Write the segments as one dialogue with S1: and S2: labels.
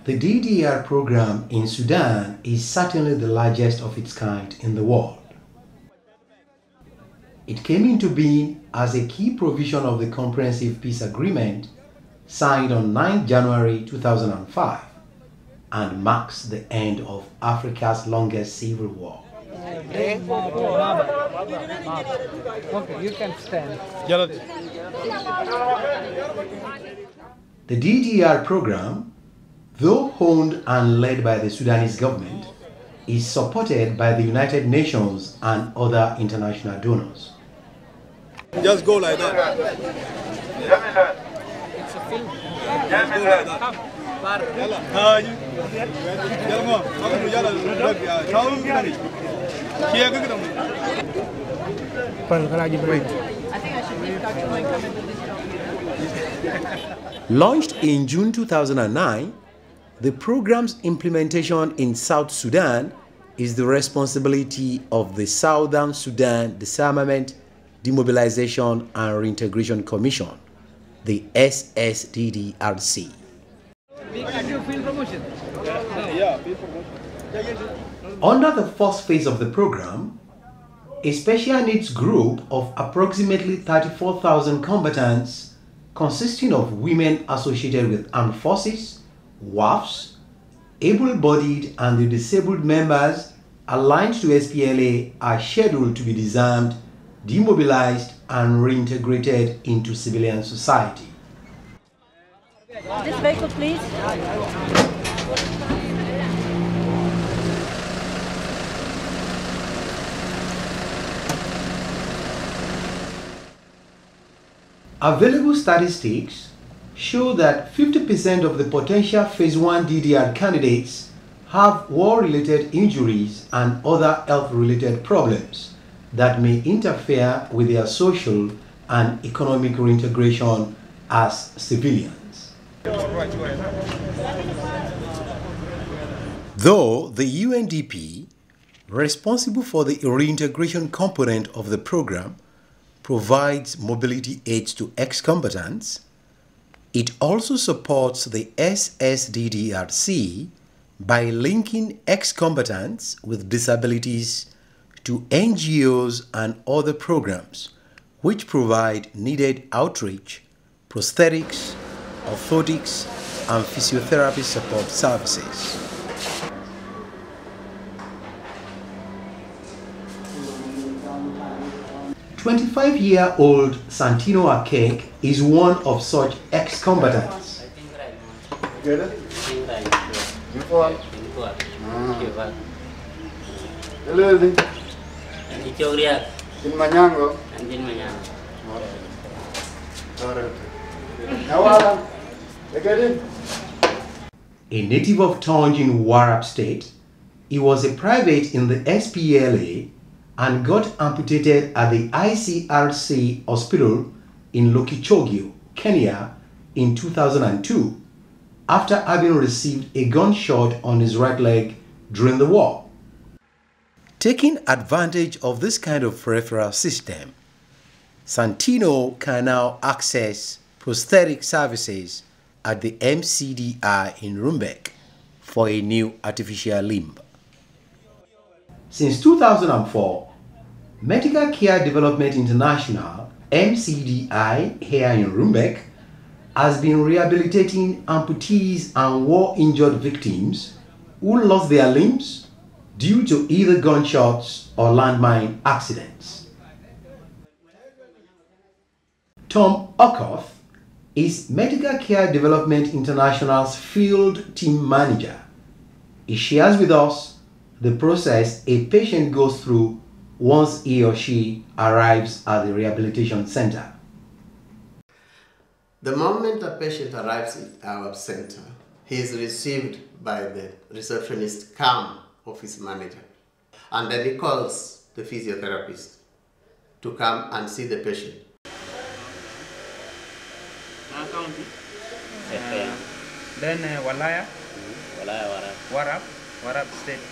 S1: The DDR program in Sudan is certainly the largest of its kind in the world. It came into being as a key provision of the Comprehensive Peace Agreement signed on 9 January 2005 and marks the end of Africa's longest civil war.
S2: Okay, you can stand.
S1: The DDR program, though owned and led by the Sudanese government, is supported by the United Nations and other international donors.
S3: Just go like that.
S2: It's a film.
S3: Just go like that.
S1: Launched in June 2009, the program's implementation in South Sudan is the responsibility of the Southern Sudan Disarmament, Demobilisation and Reintegration Commission, the SSDDRC. Under the first phase of the program, a special needs group of approximately 34,000 combatants consisting of women associated with armed forces, WAFs, able-bodied and the disabled members aligned to SPLA are scheduled to be disarmed, demobilized and reintegrated into civilian society.
S4: This vehicle, please.
S1: Available statistics show that 50% of the potential Phase 1 DDR candidates have war-related injuries and other health-related problems that may interfere with their social and economic reintegration as civilians. Though the UNDP, responsible for the reintegration component of the program, provides mobility aids to ex-combatants, it also supports the SSDDRC by linking ex-combatants with disabilities to NGOs and other programs which provide needed outreach, prosthetics, orthotics, and physiotherapy support services. The 25-year-old Santino Akec-a is one of such ex-combatants. A native of Tonjin, Warab State, he was a private in the SPLA and got amputated at the ICRC hospital in Lokichogio, Kenya in 2002 after having received a gunshot on his right leg during the war. Taking advantage of this kind of referral system, Santino can now access prosthetic services at the MCDI in Rumbek for a new artificial limb. Since 2004, Medical Care Development International, MCDI, here in Rumbek, has been rehabilitating amputees and war-injured victims who lost their limbs due to either gunshots or landmine accidents. Tom Okoth is Medical Care Development International's field team manager. He shares with us the process a patient goes through once he or she arrives at the rehabilitation center.
S5: The moment a patient arrives at our center, he is received by the receptionist CAM office manager, and then he calls the physiotherapist to come and see the patient.
S2: Then Walaya? Warab State.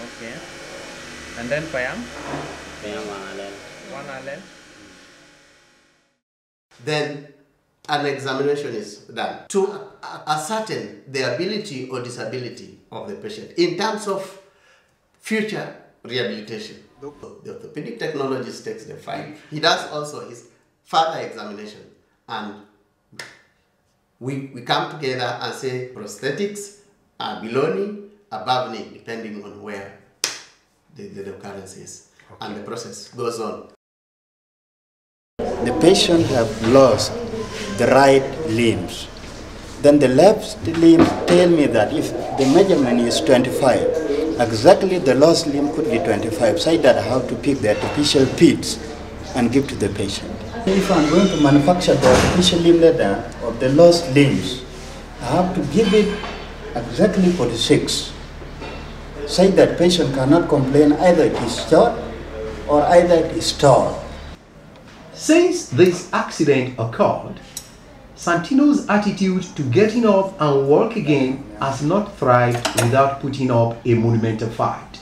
S2: Okay. And then Payam? Payam Wangalel.
S5: then an examination is done to ascertain the ability or disability of the patient in terms of future rehabilitation. The orthopedic technologist takes the file. He does also his further examination, and we come together and say prosthetics are below knee, above knee, depending on where the occurrence is. Okay. And the process goes on.
S4: The patient have lost the right limbs. Then the left limb tell me that if the measurement is 25, exactly the lost limb could be 25, so that I have to pick the artificial pits and give to the patient. If I'm going to manufacture the artificial limb leather of the lost limbs, I have to give it exactly 46, so that patient cannot complain either it is short or either it is tall.
S1: Since this accident occurred, Santino's attitude to getting up and work again has not thrived without putting up a monumental fight.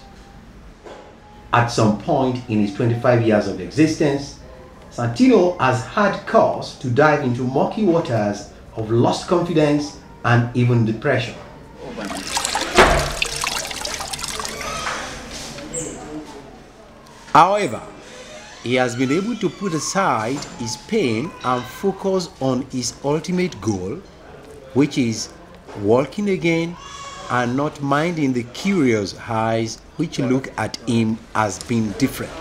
S1: At some point in his 25 years of existence, Santino has had cause to dive into murky waters of lost confidence and even depression. However, he has been able to put aside his pain and focus on his ultimate goal, which is walking again and not minding the curious eyes which look at him as being different.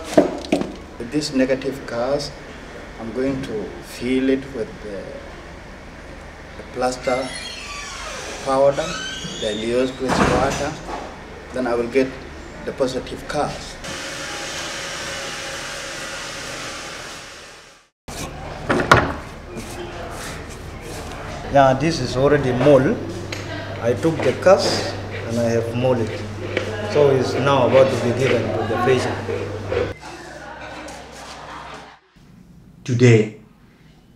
S4: With this negative cast, I'm going to fill it with the plaster powder, then use with water, then I will get the positive cast.
S6: Yeah, this is already mold. I took the cast and I have molded it. So it's now about to be given to the patient.
S1: Today,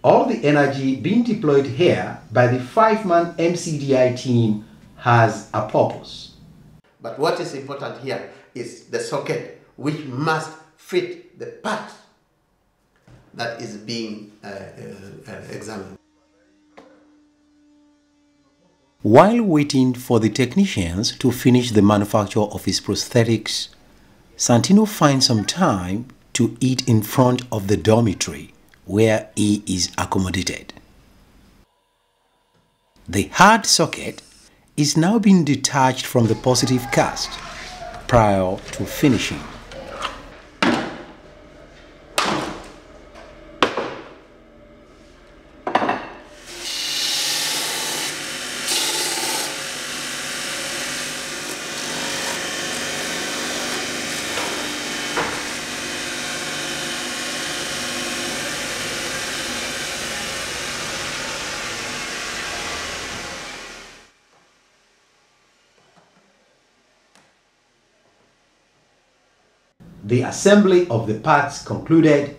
S1: all the energy being deployed here by the 5-man MCDI team has a purpose.
S5: But what is important here is the socket, which must fit the part that is being examined.
S1: While waiting for the technicians to finish the manufacture of his prosthetics, Santino finds some time to eat in front of the dormitory where he is accommodated. The hard socket is now being detached from the positive cast prior to finishing. The assembly of the parts concluded,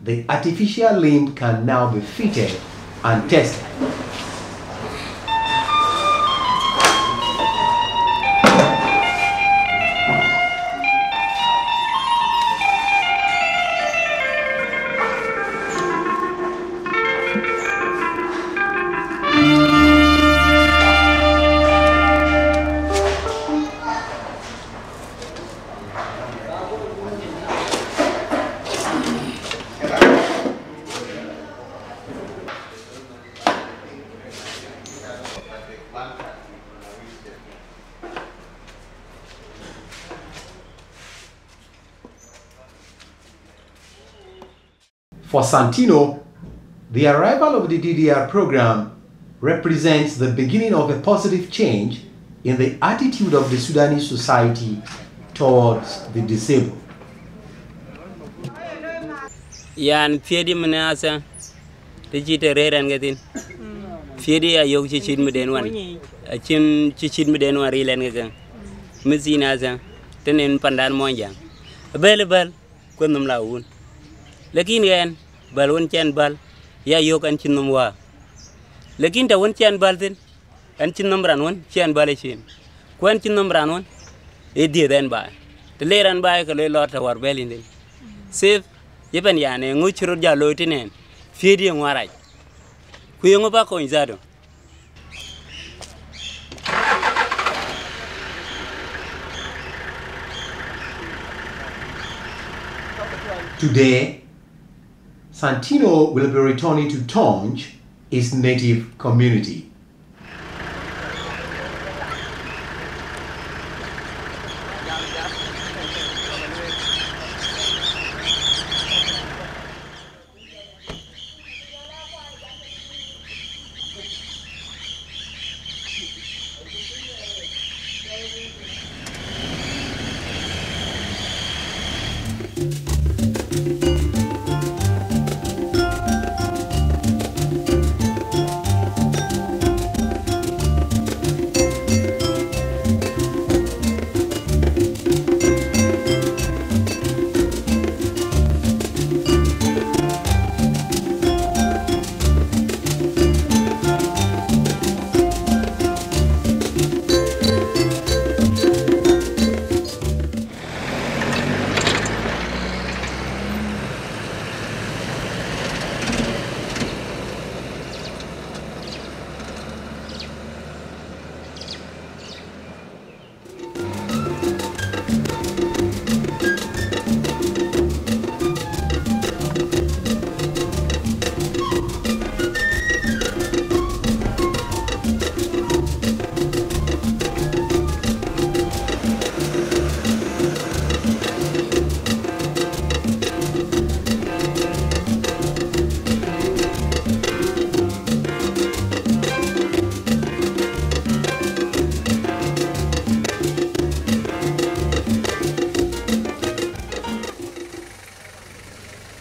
S1: the artificial limb can now be fitted and tested. For Santino, the arrival of the DDR program represents the beginning of a positive change in the attitude of the Sudanese society towards the disabled.
S7: Yan fiedi manasa tijite reran gatin fiedi ayok chichid meden wan achin chichid meden wan rilen gagan mizina za tenen pandan monjang bel kundum laun lakin gan bal won chan bal ya yok an chinnum wa lakin ta won chan bal tin an chinnum ran won chan bal chin kwan chinnum ran won e die den ba te leran ba ko le lota war belinde sef yeben yane nguchro jalo tinen fiedi ngwaraj Kuyengo ba ko inzado.
S1: Today, Santino will be returning to Tonj, his native community.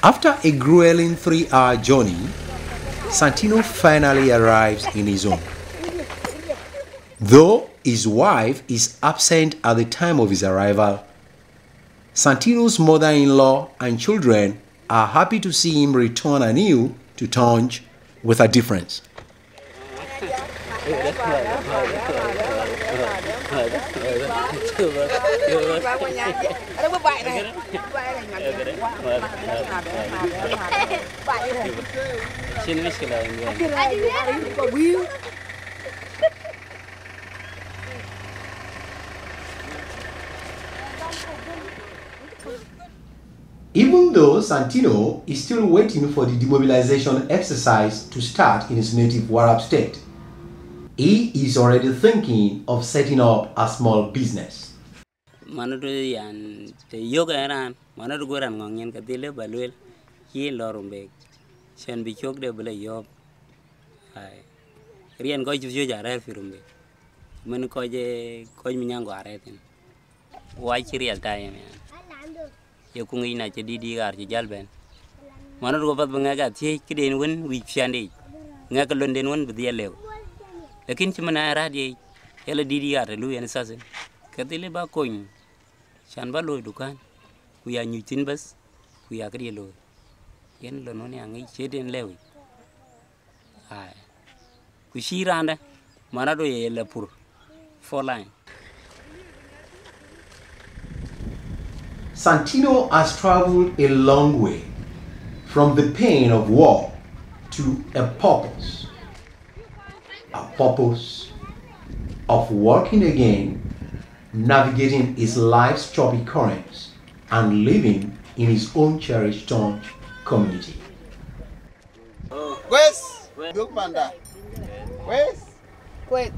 S1: After a grueling 3-hour journey, Santino finally arrives in his home. Though his wife is absent at the time of his arrival, Santino's mother-in-law and children are happy to see him return anew to Tonj with a difference. Even though Santino is still waiting for the demobilization exercise to start in his native Warab state, he is already thinking of setting up a small business.
S7: Manado yan yoga eran manado goran ngongyen katile balwel hi lorumbe shen bi chok de bele yob ai rien ko ju jare firumbe men ko je ko minyango aretin wa chi real time ye kungi na che didi gar che jalben manado go bat banga ga tie kiden won wi fiande ngaka londen won bi yelew lakin ci mana radie yela didi gar lu yen sasen katile ba koñ shan ba loy dukan ku ya nyutin bas ku ya kadi loy yen lo non ya ngi cheden lewi ay ku shiranda manado ye la pour for line.
S1: Santino has traveled a long way from the pain of war to a purpose of working again, navigating his life's choppy currents, and living in his own cherished Tonj community.
S5: Wes, look panda. Wes, wait.